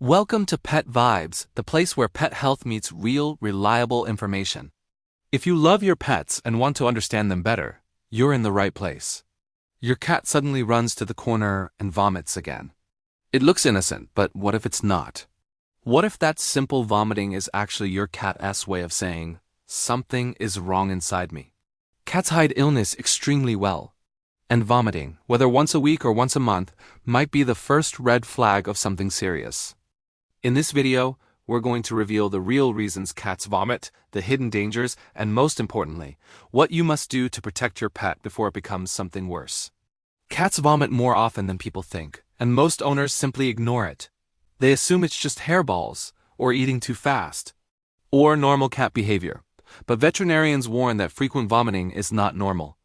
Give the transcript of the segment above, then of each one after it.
Welcome to Pet Vibes, the place where pet health meets real, reliable information. If you love your pets and want to understand them better, you're in the right place. Your cat suddenly runs to the corner and vomits again. It looks innocent, but what if it's not? What if that simple vomiting is actually your cat's way of saying, something is wrong inside me? Cats hide illness extremely well. And vomiting, whether once a week or once a month, might be the first red flag of something serious. In this video, we're going to reveal the real reasons cats vomit, the hidden dangers, and most importantly, what you must do to protect your pet before it becomes something worse. Cats vomit more often than people think, and most owners simply ignore it. They assume it's just hairballs, or eating too fast, or normal cat behavior. But veterinarians warn that frequent vomiting is not normal.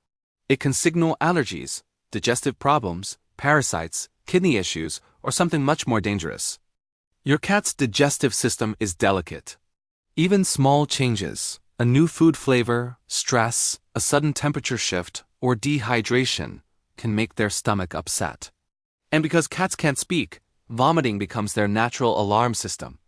It can signal allergies, digestive problems, parasites, kidney issues, or something much more dangerous. Your cat's digestive system is delicate. Even small changes, a new food flavor, stress, a sudden temperature shift, or dehydration, can make their stomach upset. And because cats can't speak, vomiting becomes their natural alarm system.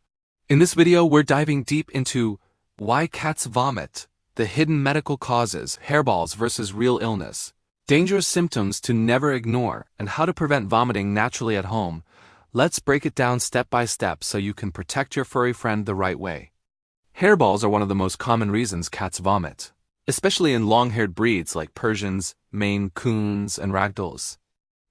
In this video, we're diving deep into why cats vomit, the hidden medical causes, hairballs versus real illness, dangerous symptoms to never ignore, and how to prevent vomiting naturally at home. Let's break it down step by step so you can protect your furry friend the right way. Hairballs are one of the most common reasons cats vomit, especially in long-haired breeds like Persians, Maine Coons, and Ragdolls.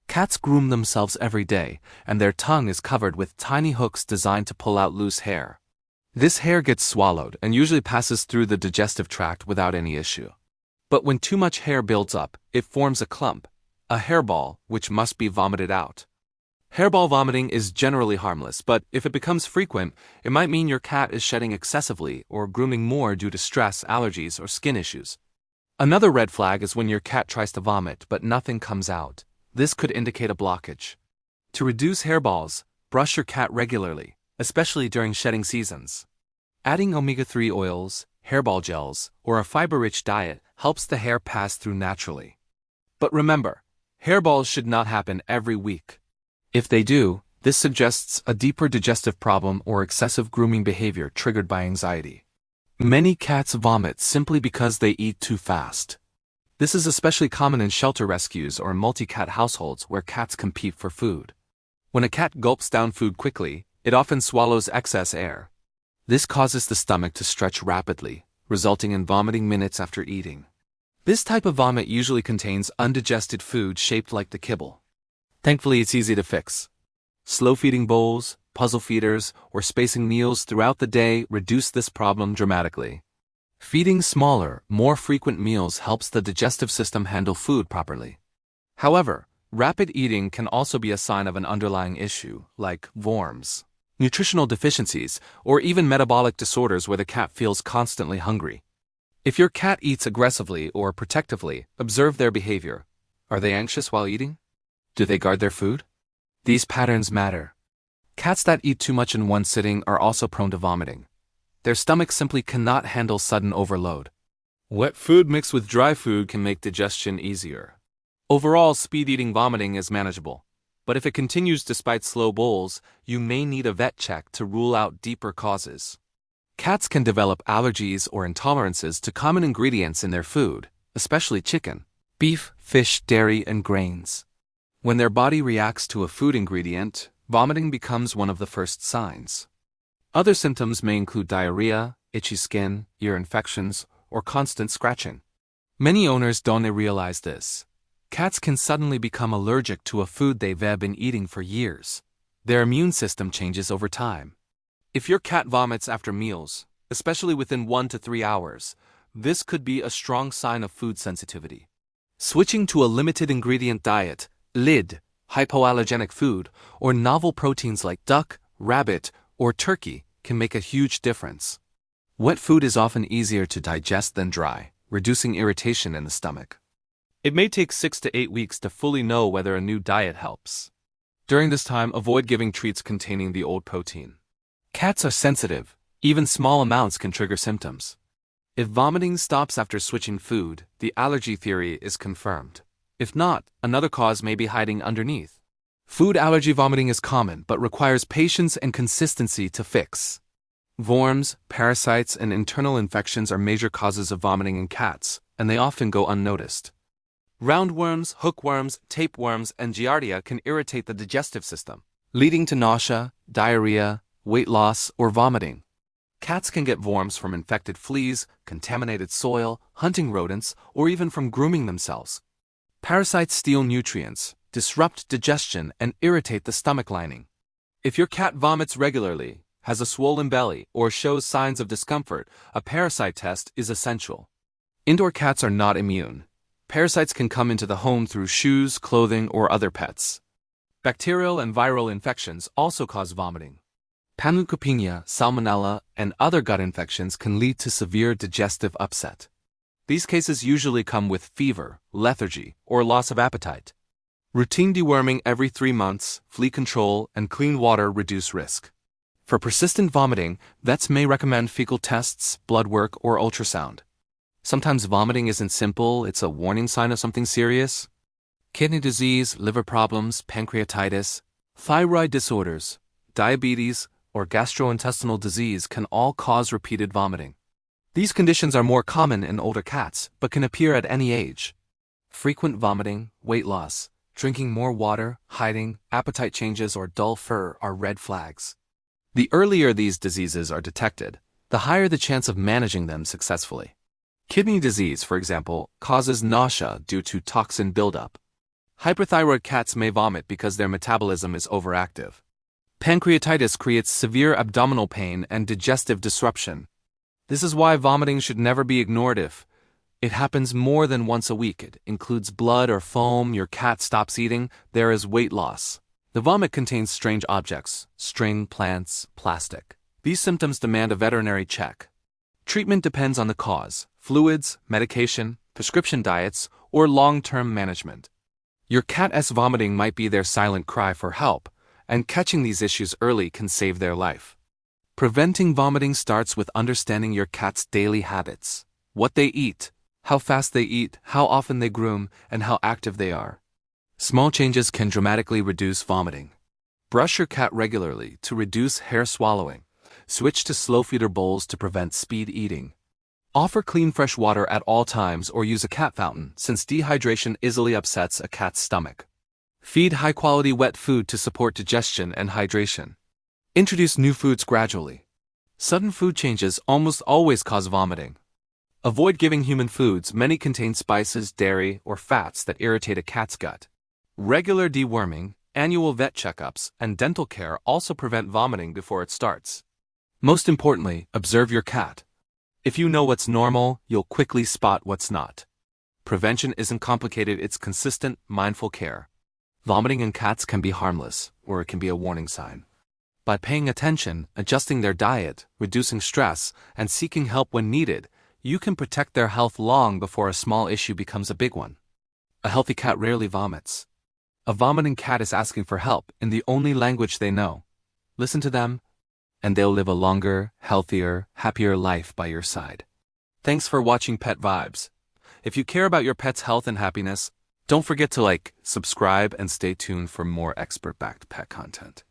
Cats groom themselves every day, and their tongue is covered with tiny hooks designed to pull out loose hair. This hair gets swallowed and usually passes through the digestive tract without any issue. But when too much hair builds up, it forms a clump, a hairball, which must be vomited out. Hairball vomiting is generally harmless, but if it becomes frequent, it might mean your cat is shedding excessively or grooming more due to stress, allergies, or skin issues. Another red flag is when your cat tries to vomit but nothing comes out. This could indicate a blockage. To reduce hairballs, brush your cat regularly, especially during shedding seasons. Adding omega-3 oils, hairball gels, or a fiber-rich diet helps the hair pass through naturally. But remember, hairballs should not happen every week. If they do, this suggests a deeper digestive problem or excessive grooming behavior triggered by anxiety. Many cats vomit simply because they eat too fast. This is especially common in shelter rescues or multi-cat households where cats compete for food. When a cat gulps down food quickly, it often swallows excess air. This causes the stomach to stretch rapidly, resulting in vomiting minutes after eating. This type of vomit usually contains undigested food shaped like the kibble. Thankfully, it's easy to fix. Slow feeding bowls, puzzle feeders, or spacing meals throughout the day reduce this problem dramatically. Feeding smaller, more frequent meals helps the digestive system handle food properly. However, rapid eating can also be a sign of an underlying issue, like worms, nutritional deficiencies, or even metabolic disorders where the cat feels constantly hungry. If your cat eats aggressively or protectively, observe their behavior. Are they anxious while eating? Do they guard their food? These patterns matter. Cats that eat too much in one sitting are also prone to vomiting. Their stomachs simply cannot handle sudden overload. Wet food mixed with dry food can make digestion easier. Overall, speed-eating vomiting is manageable. But if it continues despite slow bowls, you may need a vet check to rule out deeper causes. Cats can develop allergies or intolerances to common ingredients in their food, especially chicken, beef, fish, dairy, and grains. When their body reacts to a food ingredient, vomiting becomes one of the first signs. Other symptoms may include diarrhea, itchy skin, ear infections, or constant scratching. Many owners don't realize this. Cats can suddenly become allergic to a food they've been eating for years. Their immune system changes over time. If your cat vomits after meals, especially within 1 to 3 hours, this could be a strong sign of food sensitivity. Switching to a limited ingredient diet, LID, hypoallergenic food, or novel proteins like duck, rabbit, or turkey can make a huge difference. Wet food is often easier to digest than dry, reducing irritation in the stomach. It may take 6 to 8 weeks to fully know whether a new diet helps. During this time, avoid giving treats containing the old protein. Cats are sensitive. Even small amounts can trigger symptoms. If vomiting stops after switching food, the allergy theory is confirmed. If not, another cause may be hiding underneath. Food allergy vomiting is common but requires patience and consistency to fix. Worms, parasites, and internal infections are major causes of vomiting in cats, and they often go unnoticed. Roundworms, hookworms, tapeworms, and giardia can irritate the digestive system, leading to nausea, diarrhea, weight loss, or vomiting. Cats can get worms from infected fleas, contaminated soil, hunting rodents, or even from grooming themselves. Parasites steal nutrients, disrupt digestion, and irritate the stomach lining. If your cat vomits regularly, has a swollen belly, or shows signs of discomfort, a parasite test is essential. Indoor cats are not immune. Parasites can come into the home through shoes, clothing, or other pets. Bacterial and viral infections also cause vomiting. Panleukopenia, salmonella, and other gut infections can lead to severe digestive upset. These cases usually come with fever, lethargy, or loss of appetite. Routine deworming every 3 months, flea control, and clean water reduce risk. For persistent vomiting, vets may recommend fecal tests, blood work, or ultrasound. Sometimes vomiting isn't simple, it's a warning sign of something serious. Kidney disease, liver problems, pancreatitis, thyroid disorders, diabetes, or gastrointestinal disease can all cause repeated vomiting. These conditions are more common in older cats, but can appear at any age. Frequent vomiting, weight loss, drinking more water, hiding, appetite changes, or dull fur are red flags. The earlier these diseases are detected, the higher the chance of managing them successfully. Kidney disease, for example, causes nausea due to toxin buildup. Hyperthyroid cats may vomit because their metabolism is overactive. Pancreatitis creates severe abdominal pain and digestive disruption. This is why vomiting should never be ignored. If it happens more than once a week, it includes blood or foam, your cat stops eating, there is weight loss. The vomit contains strange objects, string, plants, plastic. These symptoms demand a veterinary check. Treatment depends on the cause: fluids, medication, prescription diets, or long-term management. Your cat's vomiting might be their silent cry for help, and catching these issues early can save their life. Preventing vomiting starts with understanding your cat's daily habits: what they eat, how fast they eat, how often they groom, and how active they are. Small changes can dramatically reduce vomiting. Brush your cat regularly to reduce hair swallowing. Switch to slow feeder bowls to prevent speed eating. Offer clean fresh water at all times or use a cat fountain, since dehydration easily upsets a cat's stomach. Feed high-quality wet food to support digestion and hydration. Introduce new foods gradually. Sudden food changes almost always cause vomiting. Avoid giving human foods; many contain spices, dairy, or fats that irritate a cat's gut. Regular deworming, annual vet checkups, and dental care also prevent vomiting before it starts. Most importantly, observe your cat. If you know what's normal, you'll quickly spot what's not. Prevention isn't complicated, it's consistent, mindful care. Vomiting in cats can be harmless, or it can be a warning sign. By paying attention, adjusting their diet, reducing stress, and seeking help when needed, you can protect their health long before a small issue becomes a big one. A healthy cat rarely vomits. A vomiting cat is asking for help in the only language they know. Listen to them, and they'll live a longer, healthier, happier life by your side. Thanks for watching Pet Vibes. If you care about your pet's health and happiness, don't forget to like, subscribe, and stay tuned for more expert-backed pet content.